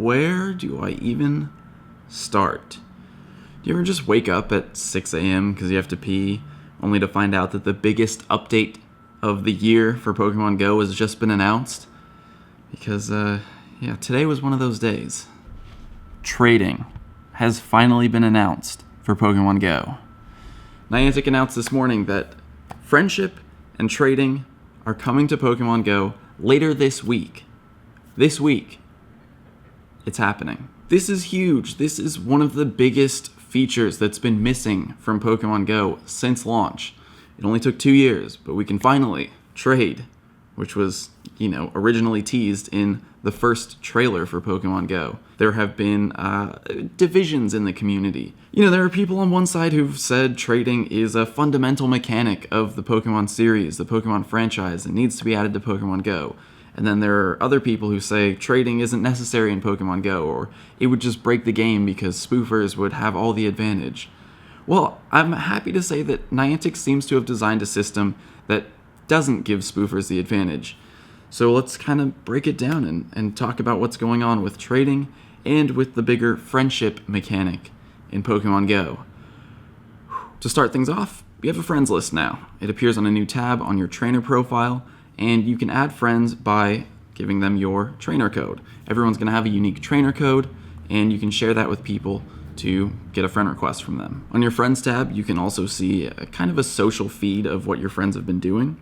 where do I even start? Do you ever just wake up at 6 a.m. because you have to pee, only to find out that the biggest update of the year for Pokemon Go has just been announced? Because, today was one of those days. Trading has finally been announced for Pokemon Go. Niantic announced this morning that friendship and trading are coming to Pokemon Go later this week. This week. It's happening. This is huge. This is one of the biggest features that's been missing from Pokemon Go since launch. It only took 2 years, but we can finally trade, which was, originally teased in the first trailer for Pokemon Go. There have been divisions in the community. There are people on one side who've said trading is a fundamental mechanic of the Pokemon series, the Pokemon franchise, and needs to be added to Pokemon Go. And then there are other people who say trading isn't necessary in Pokemon Go, or it would just break the game because spoofers would have all the advantage. Well, I'm happy to say that Niantic seems to have designed a system that doesn't give spoofers the advantage. So let's kind of break it down and talk about what's going on with trading and with the bigger friendship mechanic in Pokemon Go. To start things off, you have a friends list now. It appears on a new tab on your trainer profile, and you can add friends by giving them your trainer code. Everyone's going to have a unique trainer code, and you can share that with people to get a friend request from them. On your friends tab, you can also see a kind of a social feed of what your friends have been doing.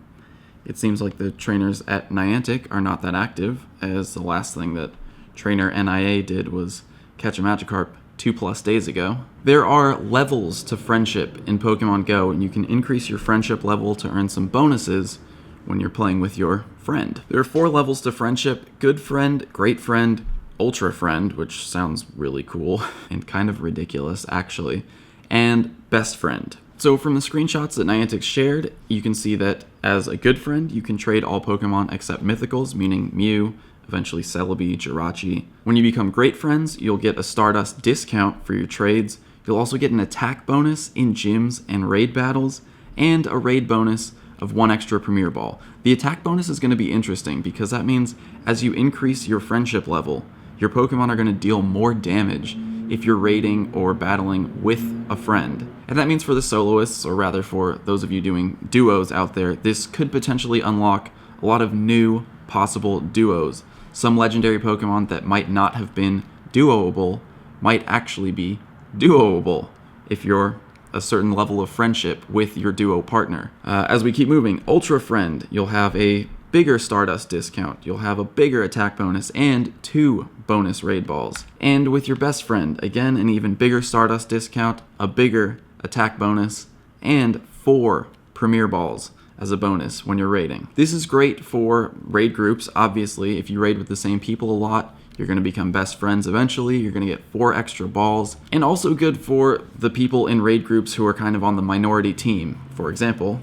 It seems like the trainers at Niantic are not that active, as the last thing that trainer NIA did was catch a Magikarp 2+ days ago. There are levels to friendship in Pokemon Go, and you can increase your friendship level to earn some bonuses when you're playing with your friend. There are 4 levels to friendship: Good Friend, Great Friend, Ultra Friend, which sounds really cool and kind of ridiculous actually, and Best Friend. So from the screenshots that Niantic shared, you can see that as a good friend, you can trade all Pokemon except Mythicals, meaning Mew, eventually Celebi, Jirachi. When you become great friends, you'll get a Stardust discount for your trades. You'll also get an attack bonus in gyms and raid battles, and a raid bonus of 1 extra Premier Ball. The attack bonus is going to be interesting because that means as you increase your friendship level, your Pokemon are going to deal more damage if you're raiding or battling with a friend. And that means for the soloists, or rather for those of you doing duos out there, this could potentially unlock a lot of new possible duos. Some legendary Pokemon that might not have been duoable might actually be duoable if you're a certain level of friendship with your duo partner. As we keep moving, Ultra Friend, you'll have a bigger Stardust discount, you'll have a bigger attack bonus, and 2 bonus raid balls. And with your Best Friend, again, an even bigger Stardust discount, a bigger attack bonus, and 4 Premier Balls as a bonus when you're raiding. This is great for raid groups. Obviously, if you raid with the same people a lot, you're going to become best friends eventually. You're going to get 4 extra balls. And also good for the people in raid groups who are kind of on the minority team. For example,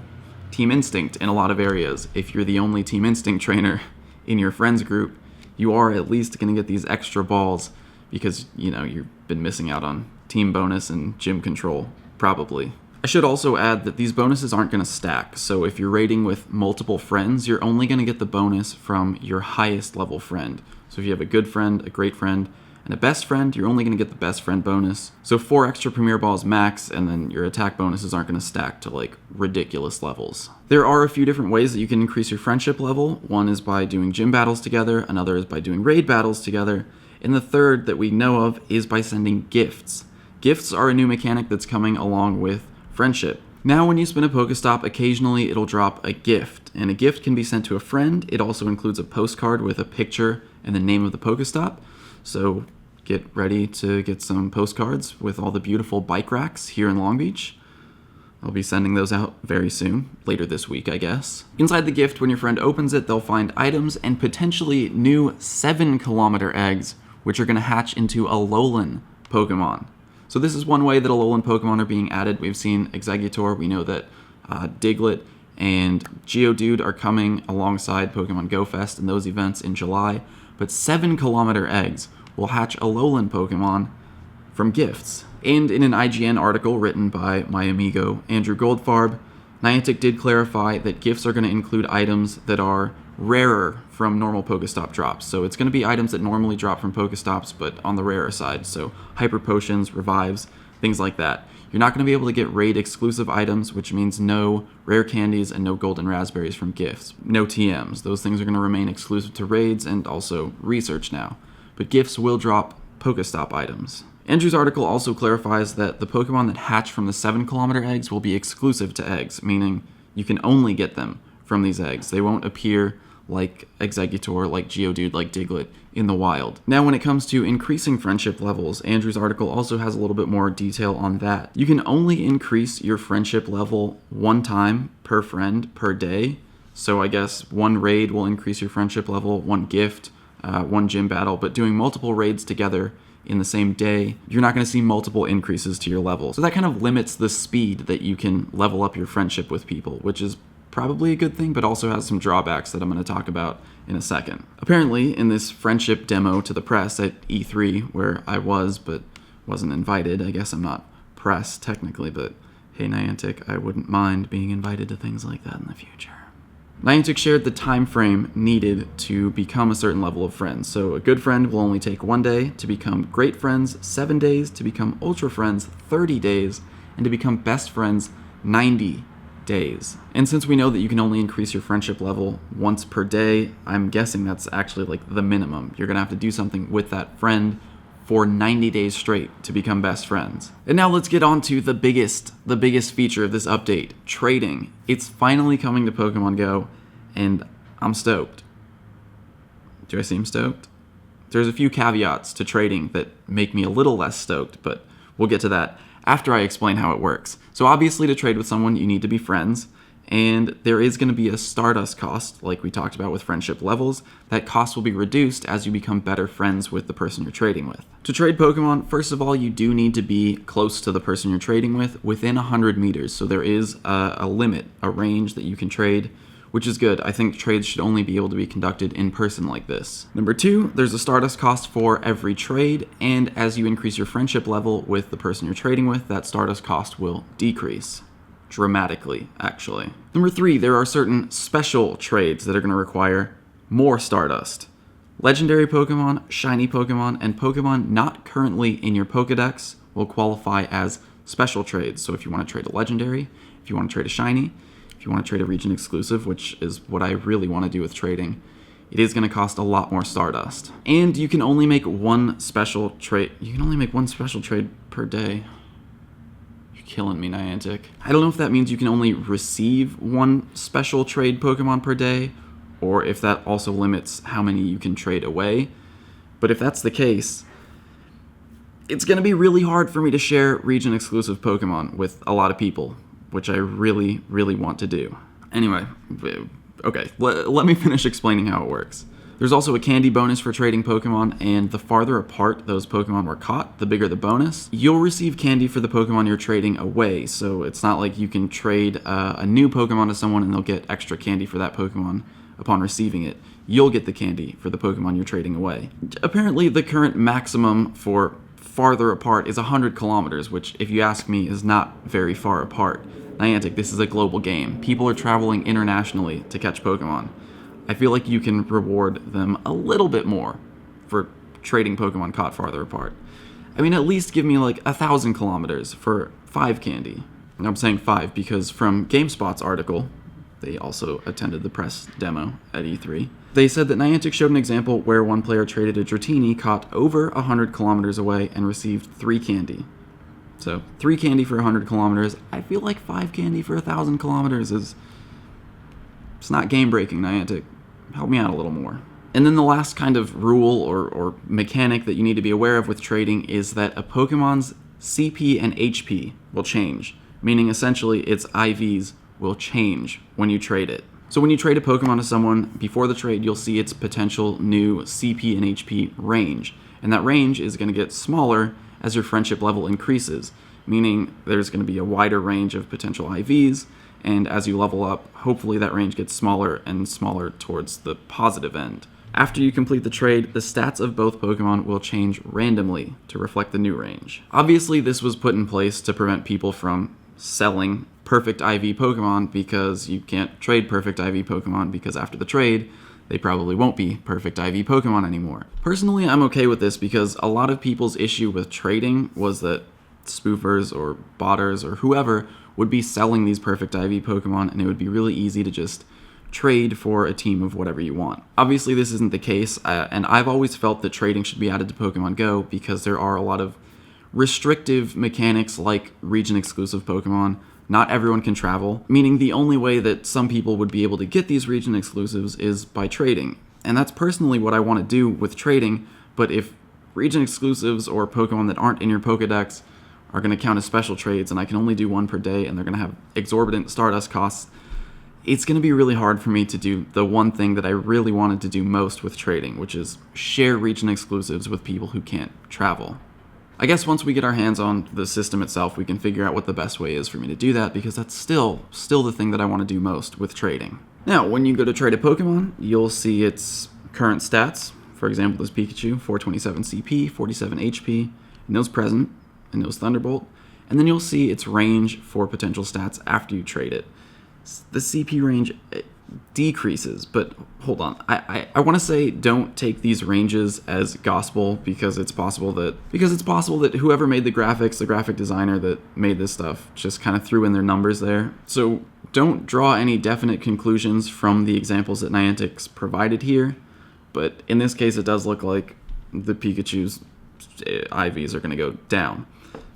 Team Instinct in a lot of areas. If you're the only Team Instinct trainer in your friends group, you are at least going to get these extra balls because, you've been missing out on team bonus and gym control, probably. I should also add that these bonuses aren't going to stack. So if you're raiding with multiple friends, you're only going to get the bonus from your highest level friend. So if you have a good friend, a great friend, and a best friend, you're only going to get the best friend bonus. So 4 extra Premier Balls max, and then your attack bonuses aren't going to stack to ridiculous levels. There are a few different ways that you can increase your friendship level. One is by doing gym battles together, another is by doing raid battles together, and the third that we know of is by sending gifts. Gifts are a new mechanic that's coming along with friendship. Now when you spin a Pokestop, occasionally it'll drop a gift, and a gift can be sent to a friend. It also includes a postcard with a picture and the name of the Pokestop. So get ready to get some postcards with all the beautiful bike racks here in Long Beach. I'll be sending those out very soon, later this week, I guess. Inside the gift, when your friend opens it, they'll find items and potentially new 7-kilometer eggs, which are going to hatch into Alolan Pokemon. So this is one way that Alolan Pokemon are being added. We've seen Exeggutor. We know that Diglett and Geodude are coming alongside Pokemon Go Fest and those events in July. But 7-kilometer eggs will hatch Alolan Pokemon from gifts. And in an IGN article written by my amigo Andrew Goldfarb, Niantic did clarify that gifts are going to include items that are rarer from normal Pokestop drops. So it's going to be items that normally drop from Pokestops, but on the rarer side. So Hyper Potions, Revives, things like that. You're not going to be able to get raid exclusive items, which means no rare candies and no golden raspberries from gifts. No TMs. Those things are going to remain exclusive to raids and also research now. But gifts will drop Pokestop items. Andrew's article also clarifies that the Pokemon that hatch from the 7-kilometer eggs will be exclusive to eggs, meaning you can only get them from these eggs. They won't appear like Exeggutor, like Geodude, like Diglett in the wild. Now, when it comes to increasing friendship levels, Andrew's article also has a little bit more detail on that. You can only increase your friendship level one time per friend per day. So I guess one raid will increase your friendship level, one gift, one gym battle, but doing multiple raids together in the same day, you're not going to see multiple increases to your level. So that kind of limits the speed that you can level up your friendship with people, which is probably a good thing, but also has some drawbacks that I'm going to talk about in a second. Apparently, in this friendship demo to the press at E3, where I was, but wasn't invited, I guess I'm not press technically, but hey Niantic, I wouldn't mind being invited to things like that in the future. Niantic shared the time frame needed to become a certain level of friends. So a good friend will only take 1 day, to become great friends 7 days, to become ultra friends 30 days, and to become best friends 90 days. And since we know that you can only increase your friendship level once per day, I'm guessing that's actually like the minimum. You're gonna have to do something with that friend for 90 days straight to become best friends. And now let's get on to the biggest feature of this update, trading. It's finally coming to Pokemon Go, and I'm stoked. Do I seem stoked? There's a few caveats to trading that make me a little less stoked, but we'll get to that after I explain how it works. So obviously to trade with someone, you need to be friends, and there is going to be a Stardust cost, like we talked about with friendship levels. That cost will be reduced as you become better friends with the person you're trading with. To trade Pokemon, first of all, you do need to be close to the person you're trading with, within 100 meters. So there is a limit, a range that you can trade, which is good. I think trades should only be able to be conducted in person like this. Number 2, there's a Stardust cost for every trade, and as you increase your friendship level with the person you're trading with, that Stardust cost will decrease. Dramatically, actually. Number 3, there are certain special trades that are going to require more Stardust. Legendary Pokemon, Shiny Pokemon, and Pokemon not currently in your Pokedex will qualify as special trades. So if you want to trade a Legendary, if you want to trade a Shiny, if you want to trade a region exclusive, which is what I really want to do with trading, it is going to cost a lot more Stardust. And you can only make one special trade. You can only make one special trade per day. You're killing me, Niantic. I don't know if that means you can only receive one special trade Pokemon per day, or if that also limits how many you can trade away. But if that's the case, it's going to be really hard for me to share region exclusive Pokemon with a lot of people, which I really, really want to do. Anyway, okay, let me finish explaining how it works. There's also a candy bonus for trading Pokemon, and the farther apart those Pokemon were caught, the bigger the bonus. You'll receive candy for the Pokemon you're trading away, so it's not like you can trade a new Pokemon to someone and they'll get extra candy for that Pokemon upon receiving it. You'll get the candy for the Pokemon you're trading away. Apparently, the current maximum for farther apart is 100 kilometers, which, if you ask me, is not very far apart. Niantic, this is a global game. People are traveling internationally to catch Pokemon. I feel like you can reward them a little bit more for trading Pokemon caught farther apart. I mean, at least give me like 1,000 kilometers for 5 candy. And I'm saying 5 because from GameSpot's article, they also attended the press demo at E3. They said that Niantic showed an example where one player traded a Dratini caught over 100 kilometers away and received 3 candy. So 3 candy for 100 kilometers. I feel like 5 candy for 1,000 kilometers is... It's not game-breaking, Niantic. Help me out a little more. And then the last kind of rule or mechanic that you need to be aware of with trading is that a Pokemon's CP and HP will change, meaning essentially its IVs will change when you trade it. So when you trade a Pokemon to someone, before the trade you'll see its potential new CP and HP range, and that range is going to get smaller as your friendship level increases, meaning there's going to be a wider range of potential IVs, and as you level up, hopefully that range gets smaller and smaller towards the positive end. After you complete the trade, the stats of both Pokemon will change randomly to reflect the new range. Obviously, this was put in place to prevent people from selling perfect IV Pokemon because you can't trade perfect IV Pokemon because after the trade, they probably won't be perfect IV Pokemon anymore. Personally, I'm okay with this because a lot of people's issue with trading was that spoofers or botters or whoever would be selling these perfect IV Pokemon, and it would be really easy to just trade for a team of whatever you want. Obviously, this isn't the case, and I've always felt that trading should be added to Pokemon Go because there are a lot of restrictive mechanics like region-exclusive Pokemon. Not everyone can travel, meaning the only way that some people would be able to get these region exclusives is by trading. And that's personally what I want to do with trading, but if region exclusives or Pokemon that aren't in your Pokedex are going to count as special trades and I can only do one per day and they're going to have exorbitant Stardust costs, it's going to be really hard for me to do the one thing that I really wanted to do most with trading, which is share region exclusives with people who can't travel. I guess once we get our hands on the system itself, we can figure out what the best way is for me to do that, because that's still the thing that I want to do most with trading. Now, when you go to trade a Pokemon, you'll see its current stats. For example, this Pikachu, 427 CP, 47 HP, and those present, and those Thunderbolt. And then you'll see its range for potential stats after you trade it. The CP range decreases, but hold on. I want to say don't take these ranges as gospel because it's possible that whoever made the graphics, the graphic designer that made this stuff, just kind of threw in their numbers there. So don't draw any definite conclusions from the examples that Niantic's provided here, but in this case it does look like the Pikachu's IVs are going to go down.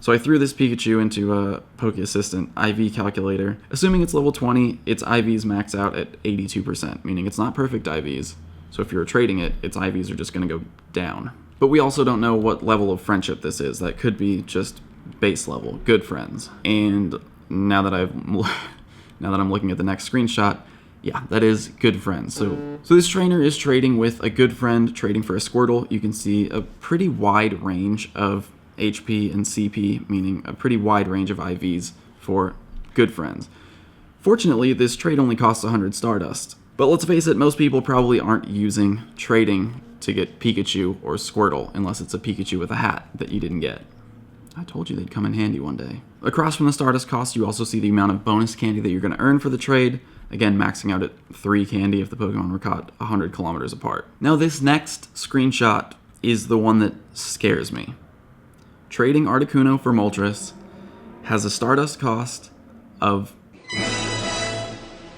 So I threw this Pikachu into a Poke Assistant IV calculator. Assuming it's level 20, its IVs max out at 82%, meaning it's not perfect IVs. So if you're trading it, its IVs are just going to go down. But we also don't know what level of friendship this is. That could be just base level, good friends. And now that I'm looking at the next screenshot, yeah, that is good friends. So this trainer is trading with a good friend, trading for a Squirtle. You can see a pretty wide range of HP and CP, meaning a pretty wide range of IVs for good friends. Fortunately, this trade only costs 100 Stardust. But let's face it, most people probably aren't using trading to get Pikachu or Squirtle, unless it's a Pikachu with a hat that you didn't get. I told you they'd come in handy one day. Across from the Stardust cost, you also see the amount of bonus candy that you're going to earn for the trade, again maxing out at 3 candy if the Pokemon were caught 100 kilometers apart. Now this next screenshot is the one that scares me. Trading Articuno for Moltres has a Stardust cost of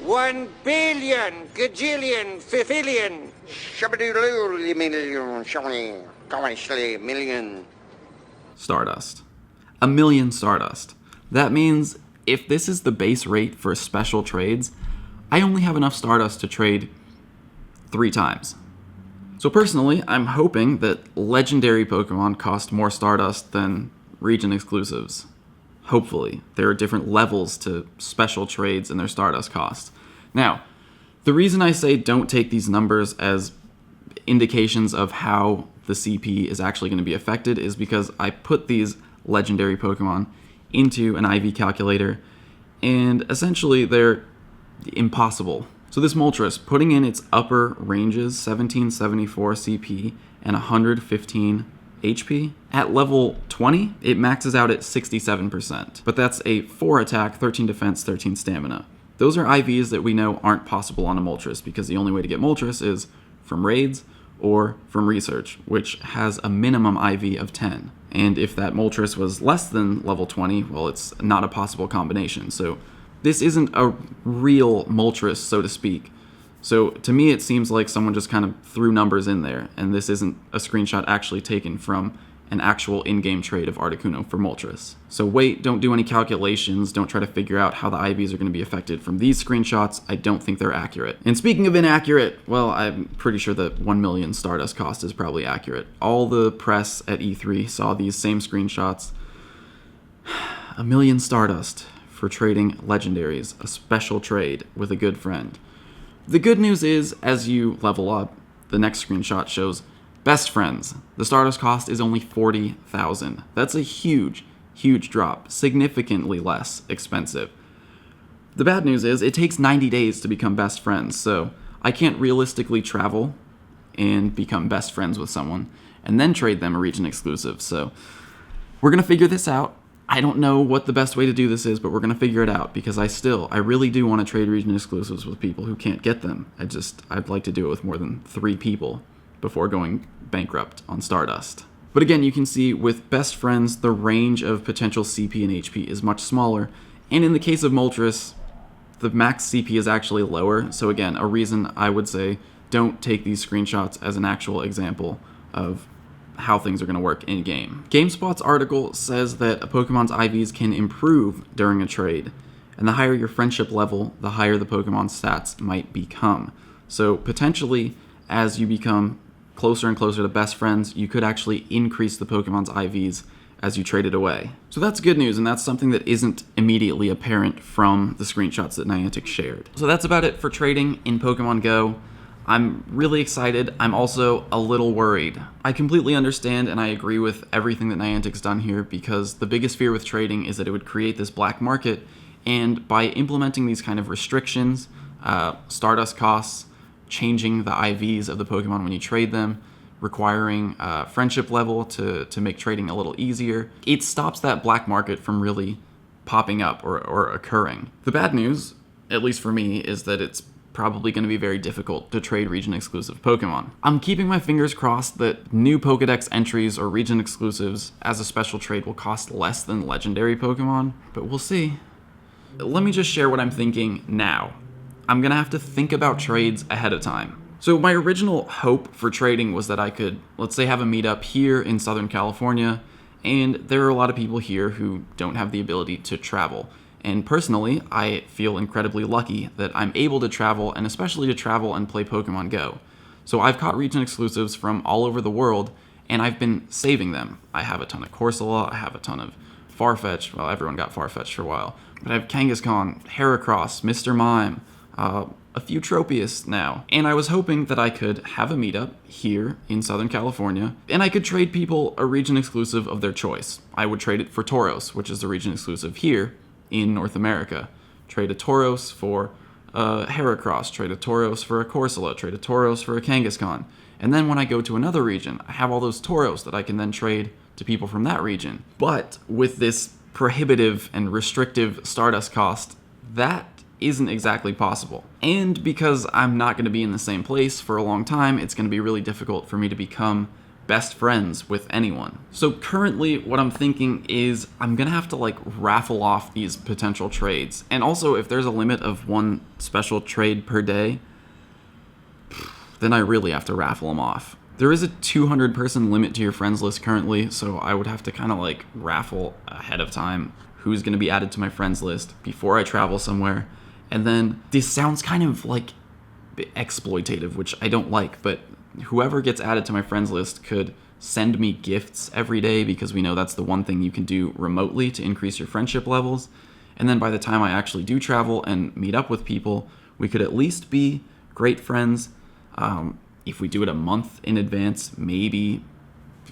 1 billion, gajillion, fifillion, million Stardust. 1 million Stardust. That means if this is the base rate for special trades, I only have enough Stardust to trade 3 times. So personally, I'm hoping that legendary Pokemon cost more Stardust than region exclusives. Hopefully. There are different levels to special trades and their Stardust costs. Now, the reason I say don't take these numbers as indications of how the CP is actually going to be affected is because I put these legendary Pokemon into an IV calculator, and essentially they're impossible. So this Moltres, putting in its upper ranges, 1774 CP and 115 HP, at level 20, it maxes out at 67%. But that's a 4 attack, 13 defense, 13 stamina. Those are IVs that we know aren't possible on a Moltres, because the only way to get Moltres is from raids or from research, which has a minimum IV of 10. And if that Moltres was less than level 20, well, it's not a possible combination. So this isn't a real Moltres, so to speak. So to me, it seems like someone just kind of threw numbers in there, and this isn't a screenshot actually taken from an actual in-game trade of Articuno for Moltres. So wait, don't do any calculations, don't try to figure out how the IVs are going to be affected from these screenshots. I don't think they're accurate. And speaking of inaccurate, well, I'm pretty sure that 1 million Stardust cost is probably accurate. All the press at E3 saw these same screenshots. 1 million Stardust for trading legendaries, a special trade with a good friend. The good news is, as you level up, the next screenshot shows best friends. The Stardust cost is only 40,000. That's a huge, huge drop, significantly less expensive. The bad news is it takes 90 days to become best friends, so I can't realistically travel and become best friends with someone and then trade them a region exclusive. So we're going to figure this out. I don't know what the best way to do this is, but we're going to figure it out because I really do want to trade region exclusives with people who can't get them. I'd like to do it with more than 3 people before going bankrupt on Stardust. But again, you can see with best friends, the range of potential CP and HP is much smaller. And in the case of Moltres, the max CP is actually lower. So again, a reason I would say don't take these screenshots as an actual example of how things are going to work in-game. GameSpot's article says that a Pokemon's IVs can improve during a trade, and the higher your friendship level, the higher the Pokemon's stats might become. So potentially, as you become closer and closer to best friends, you could actually increase the Pokemon's IVs as you trade it away. So that's good news, and that's something that isn't immediately apparent from the screenshots that Niantic shared. So that's about it for trading in Pokemon Go. I'm really excited. I'm also a little worried. I completely understand and I agree with everything that Niantic's done here because the biggest fear with trading is that it would create this black market, and by implementing these kind of restrictions, Stardust costs, changing the IVs of the Pokemon when you trade them, requiring friendship level to make trading a little easier, it stops that black market from really popping up or occurring. The bad news, at least for me, is that it's probably going to be very difficult to trade region exclusive Pokemon. I'm keeping my fingers crossed that new Pokedex entries or region exclusives as a special trade will cost less than legendary Pokemon, but we'll see. Let me just share what I'm thinking now. I'm going to have to think about trades ahead of time. So my original hope for trading was that I could, let's say, have a meetup here in Southern California, and there are a lot of people here who don't have the ability to travel. And personally, I feel incredibly lucky that I'm able to travel, and especially to travel and play Pokemon Go. So I've caught region exclusives from all over the world, and I've been saving them. I have a ton of Corsola, I have a ton of Farfetch. Well, everyone got Farfetch for a while. But I have Kangaskhan, Heracross, Mr. Mime, a few Tropius now. And I was hoping that I could have a meetup here in Southern California, and I could trade people a region exclusive of their choice. I would trade it for Tauros, which is the region exclusive here in North America. Trade a Tauros for a Heracross, trade a Tauros for a Corsola, trade a Tauros for a Kangaskhan. And then when I go to another region, I have all those Tauros that I can then trade to people from that region. But with this prohibitive and restrictive Stardust cost, that isn't exactly possible. And because I'm not going to be in the same place for a long time, it's going to be really difficult for me to become best friends with anyone. So currently what I'm thinking is I'm gonna have to raffle off these potential trades. And also if there's a limit of 1 special trade per day, then I really have to raffle them off. There is a 200 person limit to your friends list currently, so I would have to kind of raffle ahead of time who's gonna be added to my friends list before I travel somewhere. And then this sounds kind of exploitative, which I don't like, but whoever gets added to my friends list could send me gifts every day because we know that's the one thing you can do remotely to increase your friendship levels. And then by the time I actually do travel and meet up with people, we could at least be great friends. If we do it a month in advance, maybe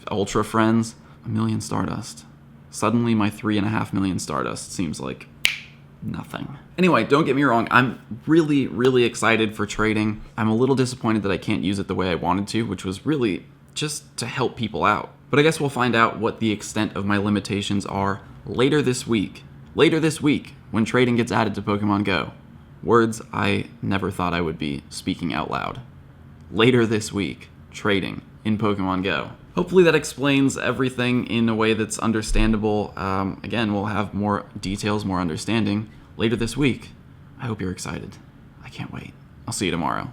ultra friends. 1 million Stardust. Suddenly my 3.5 million Stardust seems like nothing. Anyway, don't get me wrong, I'm really, really excited for trading. I'm a little disappointed that I can't use it the way I wanted to, which was really just to help people out. But I guess we'll find out what the extent of my limitations are later this week. Later this week, when trading gets added to Pokemon Go. Words I never thought I would be speaking out loud. Later this week, trading in Pokemon Go. Hopefully that explains everything in a way that's understandable. Again, we'll have more details, more understanding later this week. I hope you're excited. I can't wait. I'll see you tomorrow.